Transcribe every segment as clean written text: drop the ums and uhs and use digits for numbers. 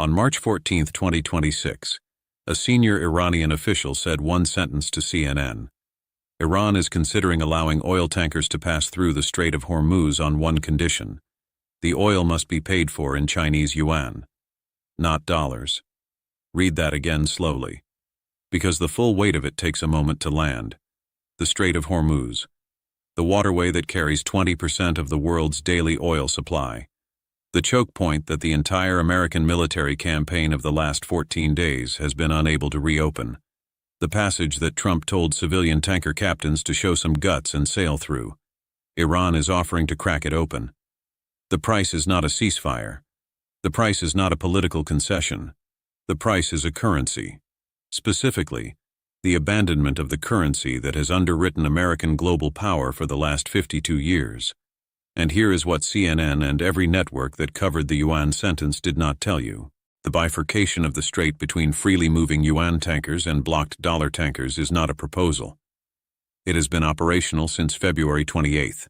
On March 14, 2026, a senior Iranian official said one sentence to CNN. Iran is considering allowing oil tankers to pass through the Strait of Hormuz on one condition. The oil must be paid for in Chinese yuan, not dollars. Read that again slowly, because the full weight of it takes a moment to land. The Strait of Hormuz, the waterway that carries 20% of the world's daily oil supply. The choke point that the entire American military campaign of the last 14 days has been unable to reopen. The passage that Trump told civilian tanker captains to show some guts and sail through. Iran is offering to crack it open. The price is not a ceasefire. The price is not a political concession. The price is a currency. Specifically, the abandonment of the currency that has underwritten American global power for the last 52 years. And here is what CNN and every network that covered the Yuan sentence did not tell you. The bifurcation of the strait between freely moving yuan tankers and blocked dollar tankers is not a proposal. It has been operational since February 28.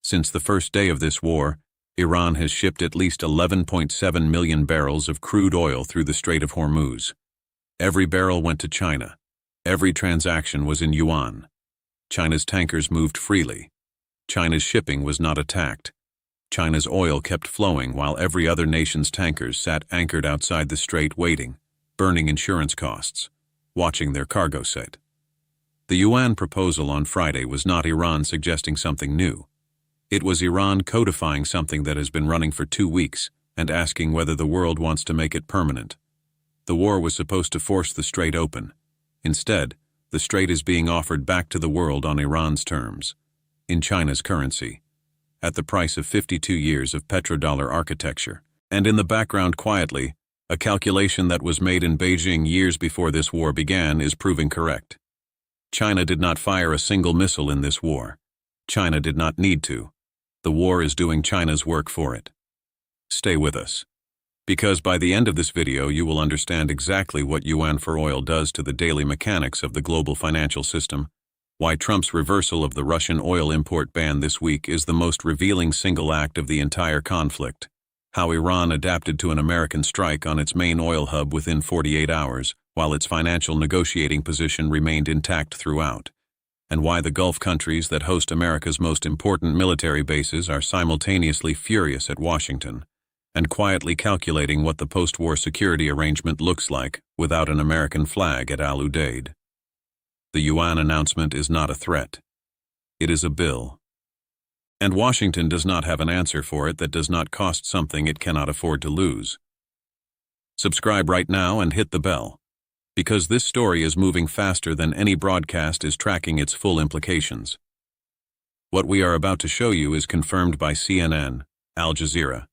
Since the first day of this war, Iran has shipped at least 11.7 million barrels of crude oil through the Strait of Hormuz. Every barrel went to China. Every transaction was in yuan. China's tankers moved freely. China's shipping was not attacked. China's oil kept flowing while every other nation's tankers sat anchored outside the strait waiting, burning insurance costs, watching their cargo set. The Yuan proposal on Friday was not Iran suggesting something new. It was Iran codifying something that has been running for 2 weeks and asking whether the world wants to make it permanent. The war was supposed to force the strait open. Instead, the strait is being offered back to the world on Iran's terms, in China's currency, at the price of 52 years of petrodollar architecture. And in the background quietly, a calculation that was made in Beijing years before this war began is proving correct. China did not fire a single missile in this war. China did not need to. The war is doing China's work for it. Stay with us, because by the end of this video you will understand exactly what yuan for oil does to the daily mechanics of the global financial system, why Trump's reversal of the Russian oil import ban this week is the most revealing single act of the entire conflict, how Iran adapted to an American strike on its main oil hub within 48 hours, while its financial negotiating position remained intact throughout, and why the Gulf countries that host America's most important military bases are simultaneously furious at Washington and quietly calculating what the post-war security arrangement looks like without an American flag at Al Udeid. The Yuan announcement is not a threat. It is a bill. And Washington does not have an answer for it that does not cost something it cannot afford to lose. Subscribe right now and hit the bell, because this story is moving faster than any broadcast is tracking its full implications. What we are about to show you is confirmed by CNN, Al Jazeera,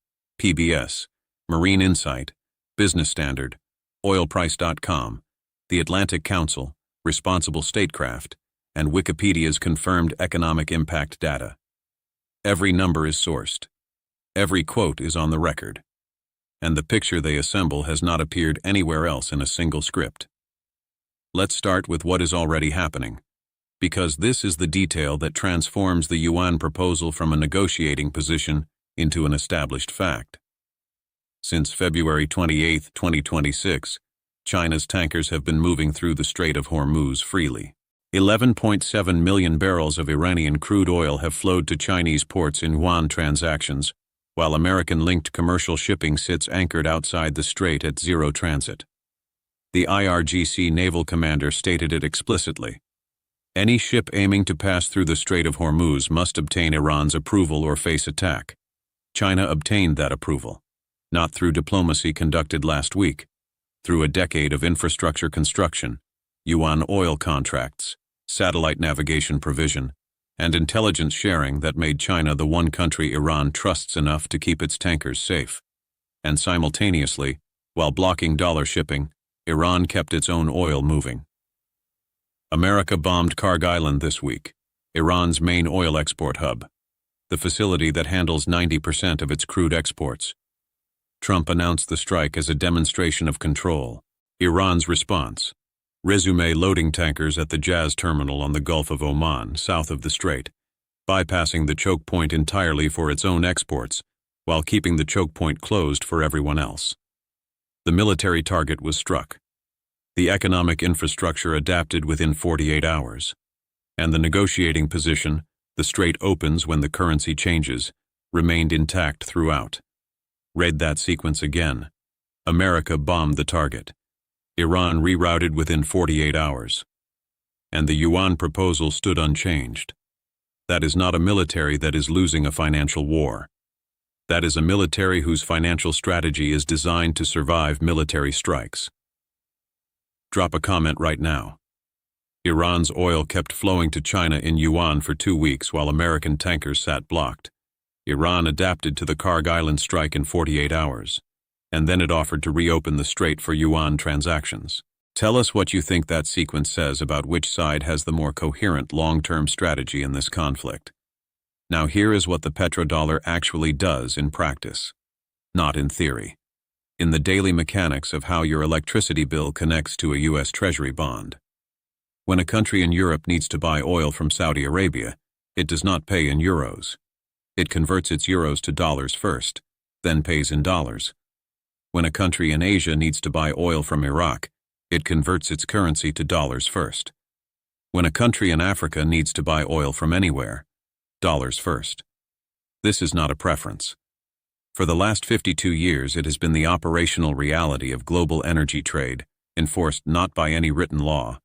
PBS, Marine Insight, Business Standard, oilprice.com, the Atlantic Council, Responsible Statecraft, and Wikipedia's confirmed economic impact data. Every number is sourced. Every quote is on the record. And the picture they assemble has not appeared anywhere else in a single script. Let's start with what is already happening, because this is the detail that transforms the Yuan proposal from a negotiating position into an established fact. Since February 28, 2026, China's tankers have been moving through the Strait of Hormuz freely. 11.7 million barrels of Iranian crude oil have flowed to Chinese ports in yuan transactions, while American-linked commercial shipping sits anchored outside the strait at zero transit. The IRGC naval commander stated it explicitly. Any ship aiming to pass through the Strait of Hormuz must obtain Iran's approval or face attack. China obtained that approval, not through diplomacy conducted last week, through a decade of infrastructure construction, yuan oil contracts, satellite navigation provision, and intelligence sharing that made China the one country Iran trusts enough to keep its tankers safe. And simultaneously, while blocking dollar shipping, Iran kept its own oil moving. America bombed Karg Island this week, Iran's main oil export hub, the facility that handles 90% of its crude exports. Trump announced the strike as a demonstration of control. Iran's response: resume loading tankers at the Jazz terminal on the Gulf of Oman, south of the strait, bypassing the choke point entirely for its own exports, while keeping the choke point closed for everyone else. The military target was struck. The economic infrastructure adapted within 48 hours. And the negotiating position, the strait opens when the currency changes, remained intact throughout. Read that sequence again. America bombed the target. Iran rerouted within 48 hours. And the Yuan proposal stood unchanged. That is not a military that is losing a financial war. That is a military whose financial strategy is designed to survive military strikes. Drop a comment right now. Iran's oil kept flowing to China in Yuan for 2 weeks while American tankers sat blocked. Iran adapted to the Karg Island strike in 48 hours, and then it offered to reopen the strait for Yuan transactions. Tell us what you think that sequence says about which side has the more coherent long-term strategy in this conflict. Now here is what the petrodollar actually does in practice. Not in theory. In the daily mechanics of how your electricity bill connects to a U.S. Treasury bond. When a country in Europe needs to buy oil from Saudi Arabia, it does not pay in euros. It converts its euros to dollars first, then pays in dollars. When a country in Asia needs to buy oil from Iraq, it converts its currency to dollars first. When a country in Africa needs to buy oil from anywhere, dollars first. This is not a preference. For the last 52 years, it has been the operational reality of global energy trade, enforced not by any written law,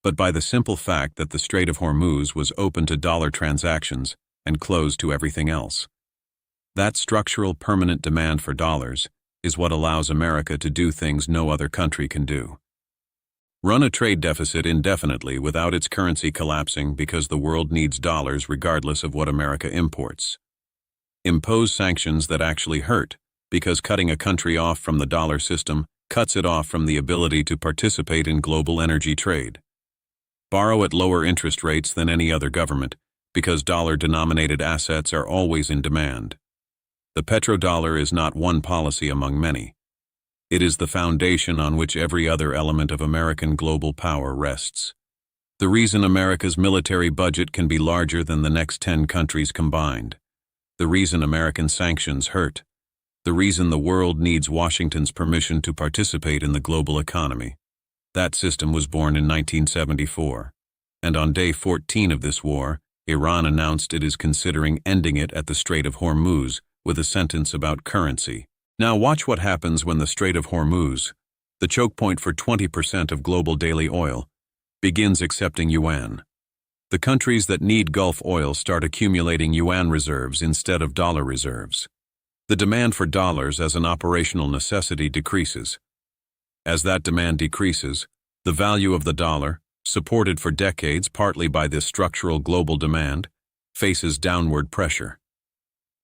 but by the simple fact that the Strait of Hormuz was open to dollar transactions and closed to everything else. That structural permanent demand for dollars is what allows America to do things no other country can do. Run a trade deficit indefinitely without its currency collapsing because the world needs dollars regardless of what America imports. Impose sanctions that actually hurt because cutting a country off from the dollar system cuts it off from the ability to participate in global energy trade. Borrow at lower interest rates than any other government because dollar-denominated assets are always in demand. The petrodollar is not one policy among many. It is the foundation on which every other element of American global power rests. The reason America's military budget can be larger than the next 10 countries combined. The reason American sanctions hurt. The reason the world needs Washington's permission to participate in the global economy. That system was born in 1974. And on day 14 of this war, Iran announced it is considering ending it at the Strait of Hormuz with a sentence about currency. Now watch what happens when the Strait of Hormuz, the choke point for 20% of global daily oil, begins accepting yuan. The countries that need Gulf oil start accumulating yuan reserves instead of dollar reserves. The demand for dollars as an operational necessity decreases. As that demand decreases, the value of the dollar, supported for decades partly by this structural global demand, faces downward pressure.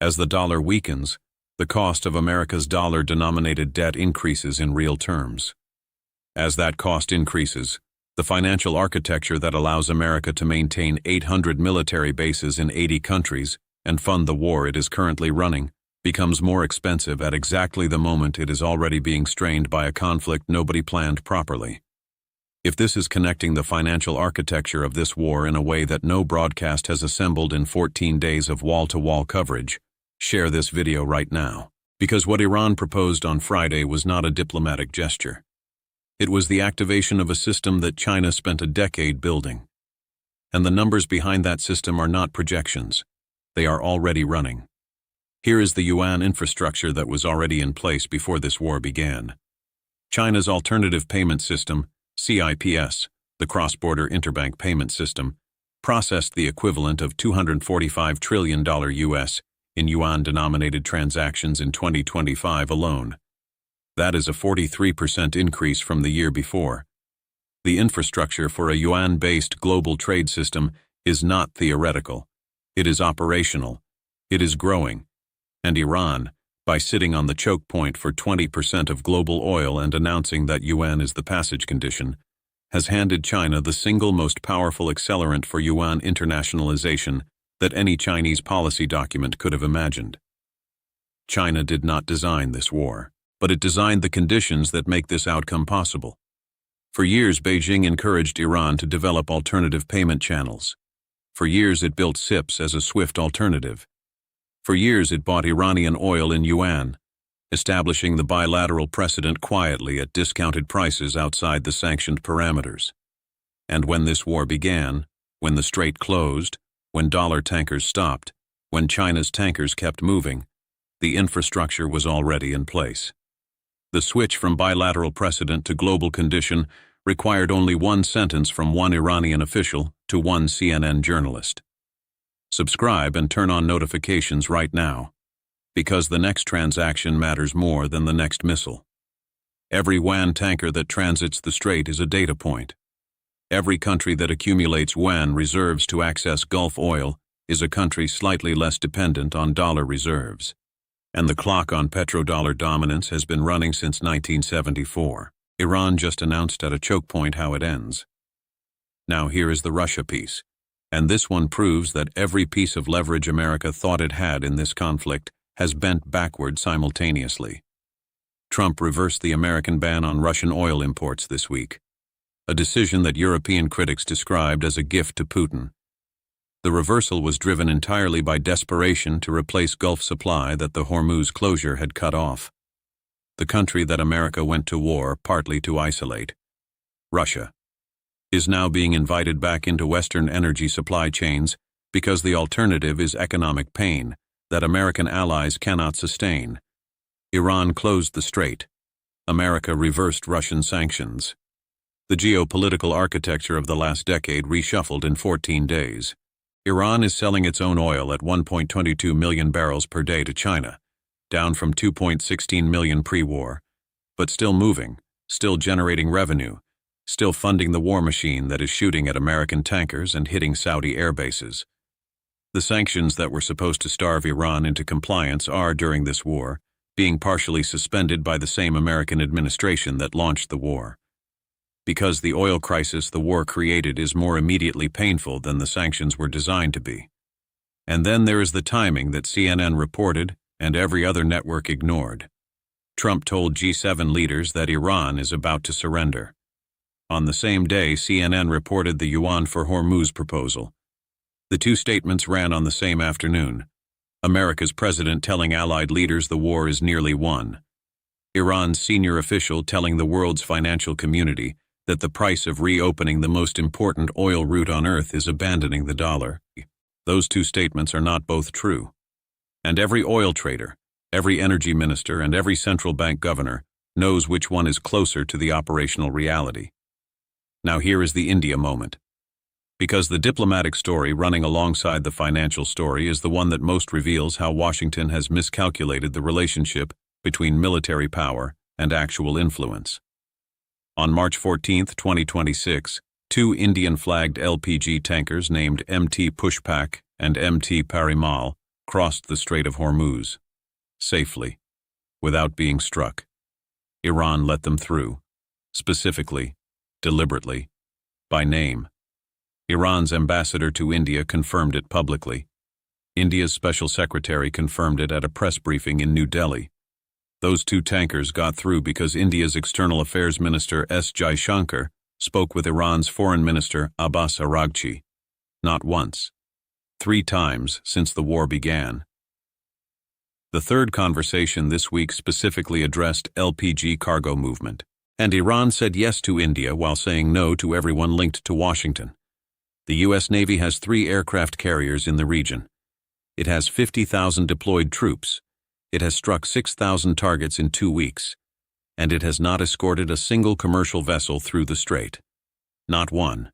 As the dollar weakens, the cost of America's dollar-denominated debt increases in real terms. As that cost increases, the financial architecture that allows America to maintain 800 military bases in 80 countries and fund the war it is currently running becomes more expensive at exactly the moment it is already being strained by a conflict nobody planned properly. If this is connecting the financial architecture of this war in a way that no broadcast has assembled in 14 days of wall-to-wall coverage, share this video right now. Because what Iran proposed on Friday was not a diplomatic gesture. It was the activation of a system that China spent a decade building. And the numbers behind that system are not projections. They are already running. Here is the yuan infrastructure that was already in place before this war began. China's alternative payment system, CIPS, the cross-border interbank payment system, processed the equivalent of $245 trillion US in yuan-denominated transactions in 2025 alone. That is a 43% increase from the year before. The infrastructure for a yuan-based global trade system is not theoretical. It is operational. It is growing. And Iran, by sitting on the choke point for 20% of global oil and announcing that yuan is the passage condition, has handed China the single most powerful accelerant for yuan internationalization that any Chinese policy document could have imagined. China did not design this war, but it designed the conditions that make this outcome possible. For years, Beijing encouraged Iran to develop alternative payment channels. For years, it built CIPS as a swift alternative. For years, it bought Iranian oil in yuan. establishing the bilateral precedent quietly at discounted prices outside the sanctioned parameters. And when this war began, when the strait closed, when dollar tankers stopped, when China's tankers kept moving, the infrastructure was already in place. The switch from bilateral precedent to global condition required only one sentence from one Iranian official to one CNN journalist. Subscribe and turn on notifications right now, because the next transaction matters more than the next missile. Every Yuan tanker that transits the strait is a data point. Every country that accumulates Yuan reserves to access Gulf oil is a country slightly less dependent on dollar reserves. And the clock on petrodollar dominance has been running since 1974. Iran just announced at a choke point how it ends. Now here is the Russia piece, and this one proves that every piece of leverage America thought it had in this conflict has bent backward simultaneously. Trump reversed the American ban on Russian oil imports this week, a decision that European critics described as a gift to Putin. The reversal was driven entirely by desperation to replace Gulf supply that the Hormuz closure had cut off. The country that America went to war partly to isolate, Russia, is now being invited back into Western energy supply chains because the alternative is economic pain that American allies cannot sustain. Iran closed the strait. America reversed Russian sanctions. The geopolitical architecture of the last decade reshuffled in 14 days. Iran is selling its own oil at 1.22 million barrels per day to China, down from 2.16 million pre-war, but still moving, still generating revenue, still funding the war machine that is shooting at American tankers and hitting Saudi air bases. The sanctions that were supposed to starve Iran into compliance are, during this war, being partially suspended by the same American administration that launched the war. Because the oil crisis the war created is more immediately painful than the sanctions were designed to be. And then there is the timing that CNN reported and every other network ignored. Trump told G7 leaders that Iran is about to surrender. On the same day, CNN reported the Yuan for Hormuz proposal. The two statements ran on the same afternoon. America's president telling allied leaders the war is nearly won. Iran's senior official telling the world's financial community that the price of reopening the most important oil route on earth is abandoning the dollar. Those two statements are not both true. And every oil trader, every energy minister, and every central bank governor knows which one is closer to the operational reality. Now here is the India moment. Because the diplomatic story running alongside the financial story is the one that most reveals how Washington has miscalculated the relationship between military power and actual influence. On March 14, 2026, two Indian-flagged LPG tankers named MT Pushpak and MT Parimal crossed the Strait of Hormuz, safely, without being struck. Iran let them through, specifically, deliberately, by name. Iran's ambassador to India confirmed it publicly. India's special secretary confirmed it at a press briefing in New Delhi. Those two tankers got through because India's External Affairs Minister S. Jaishankar spoke with Iran's Foreign Minister Abbas Araghchi, not once, 3 times since the war began. The third conversation this week specifically addressed LPG cargo movement, and Iran said yes to India while saying no to everyone linked to Washington. The U.S. Navy has 3 aircraft carriers in the region. It has 50,000 deployed troops. It has struck 6,000 targets in 2 weeks, and it has not escorted a single commercial vessel through the strait. Not one.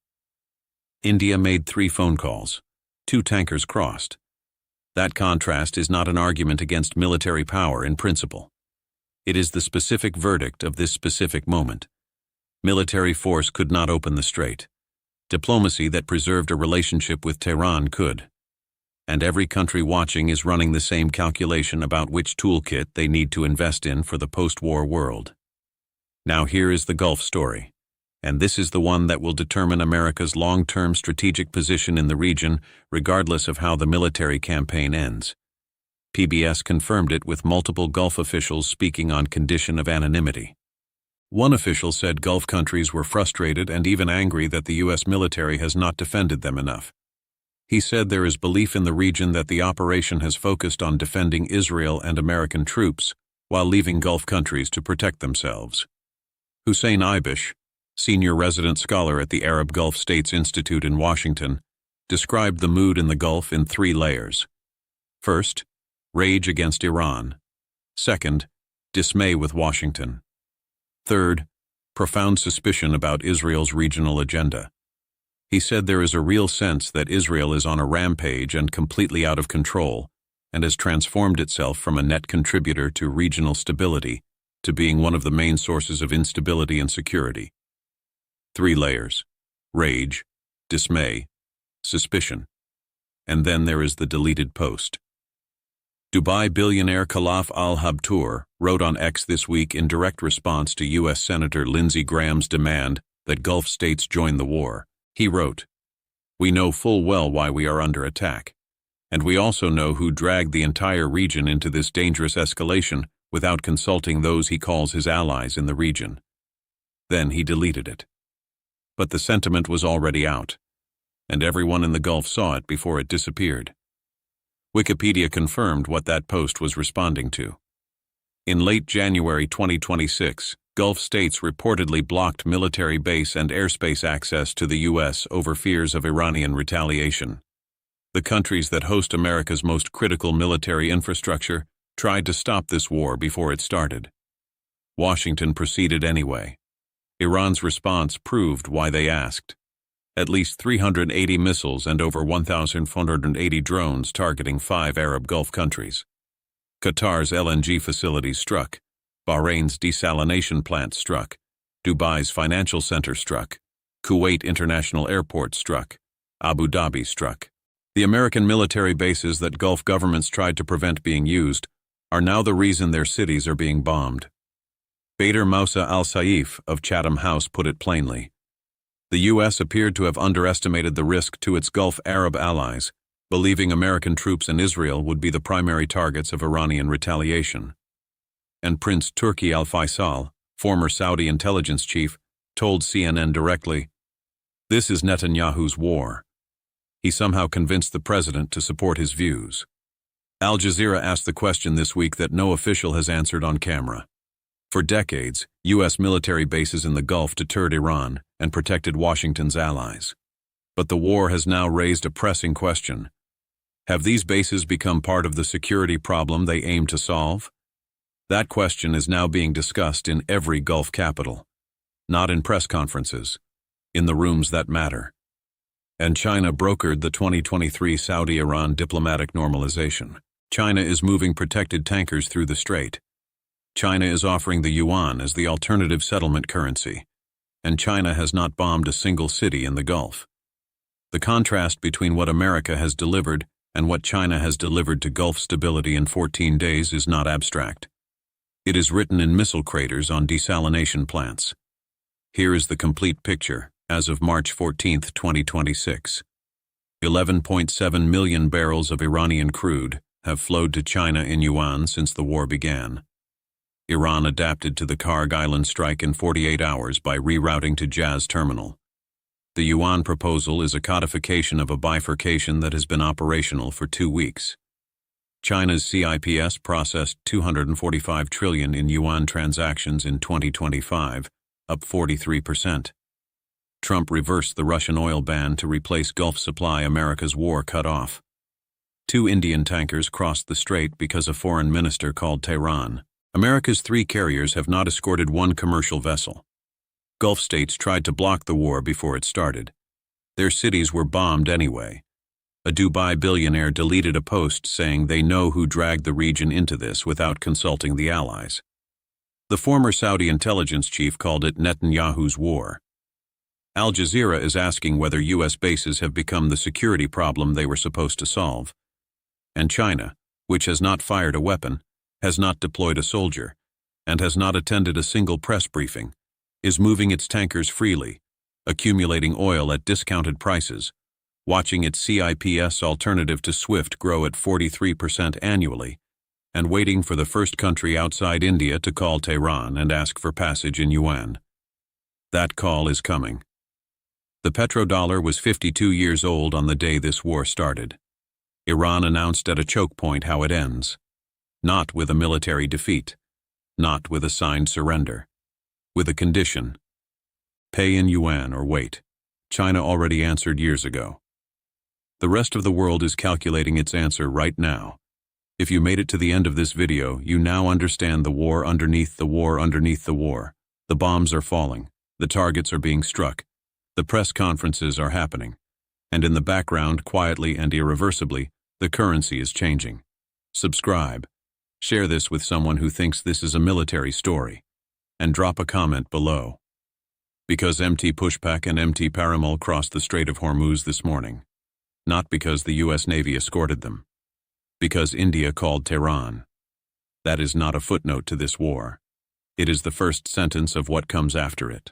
India made 3 phone calls. 2 tankers crossed. That contrast is not an argument against military power in principle. It is the specific verdict of this specific moment. Military force could not open the strait. Diplomacy that preserved a relationship with Tehran could. And every country watching is running the same calculation about which toolkit they need to invest in for the post-war world. Now here is the Gulf story, and this is the one that will determine America's long-term strategic position in the region, regardless of how the military campaign ends. PBS confirmed it with multiple Gulf officials speaking on condition of anonymity. One official said Gulf countries were frustrated and even angry that the U.S. military has not defended them enough. He said there is belief in the region that the operation has focused on defending Israel and American troops, while leaving Gulf countries to protect themselves. Hussein Ibish, senior resident scholar at the Arab Gulf States Institute in Washington, described the mood in the Gulf in 3 layers. First, rage against Iran. Second, dismay with Washington. Third, profound suspicion about Israel's regional agenda. He said there is a real sense that Israel is on a rampage and completely out of control, and has transformed itself from a net contributor to regional stability to being one of the main sources of instability and security. 3 layers: rage, dismay, suspicion. And then there is the deleted post. Dubai billionaire Khalaf al-Habtoor wrote on X this week in direct response to U.S. Senator Lindsey Graham's demand that Gulf states join the war. He wrote, "We know full well why we are under attack, and we also know who dragged the entire region into this dangerous escalation without consulting those he calls his allies in the region." Then he deleted it. But the sentiment was already out, and everyone in the Gulf saw it before it disappeared. Wikipedia confirmed what that post was responding to. In late January 2026, Gulf states reportedly blocked military base and airspace access to the U.S. over fears of Iranian retaliation. The countries that host America's most critical military infrastructure tried to stop this war before it started. Washington proceeded anyway. Iran's response proved why they asked. At least 380 missiles and over 1,480 drones targeting 5 Arab Gulf countries. Qatar's LNG facilities struck. Bahrain's desalination plant struck. Dubai's financial center struck. Kuwait International Airport struck. Abu Dhabi struck. The American military bases that Gulf governments tried to prevent being used are now the reason their cities are being bombed. Bader Moussa al-Saif of Chatham House put it plainly. The U.S. appeared to have underestimated the risk to its Gulf Arab allies, believing American troops in Israel would be the primary targets of Iranian retaliation. And Prince Turki al-Faisal, former Saudi intelligence chief, told CNN directly, "This is Netanyahu's war." He somehow convinced the president to support his views. Al Jazeera asked the question this week that no official has answered on camera. For decades, U.S. military bases in the Gulf deterred Iran and protected Washington's allies. But the war has now raised a pressing question. Have these bases become part of the security problem they aim to solve? That question is now being discussed in every Gulf capital. Not in press conferences, in the rooms that matter. And China brokered the 2023 Saudi-Iran diplomatic normalization. China is moving protected tankers through the strait. China is offering the Yuan as the alternative settlement currency, and China has not bombed a single city in the Gulf. The contrast between what America has delivered and what China has delivered to Gulf stability in 14 days is not abstract. It is written in missile craters on desalination plants. Here is the complete picture as of March 14, 2026. 11.7 million barrels of Iranian crude have flowed to China in Yuan since the war began. Iran adapted to the Karg Island strike in 48 hours by rerouting to Jazz Terminal. The Yuan proposal is a codification of a bifurcation that has been operational for 2 weeks. China's CIPS processed 245 trillion in Yuan transactions in 2025, up 43%. Trump reversed the Russian oil ban to replace Gulf supply America's war cut off. 2 Indian tankers crossed the strait because a foreign minister called Tehran. America's 3 carriers have not escorted 1 commercial vessel. Gulf states tried to block the war before it started. Their cities were bombed anyway. A Dubai billionaire deleted a post saying they know who dragged the region into this without consulting the allies. The former Saudi intelligence chief called it Netanyahu's war. Al Jazeera is asking whether U.S. bases have become the security problem they were supposed to solve. And China, which has not fired a weapon, has not deployed a soldier, and has not attended a single press briefing, is moving its tankers freely, accumulating oil at discounted prices, watching its CIPS alternative to SWIFT grow at 43% annually, and waiting for the first country outside India to call Tehran and ask for passage in Yuan. That call is coming. The petrodollar was 52 years old on the day this war started. Iran announced at a choke point how it ends. Not with a military defeat, not with a signed surrender. With a condition. Pay in Yuan or wait. China already answered years ago. The rest of the world is calculating its answer right now. If you made it to the end of this video, you now understand the war underneath the war underneath the war. The bombs are falling. The targets are being struck. The press conferences are happening. And in the background, quietly and irreversibly, the currency is changing. Subscribe. Share this with someone who thinks this is a military story. And drop a comment below. Because MT Pushpak and MT Paramol crossed the Strait of Hormuz this morning. Not because the U.S. Navy escorted them. Because India called Tehran. That is not a footnote to this war. It is the first sentence of what comes after it.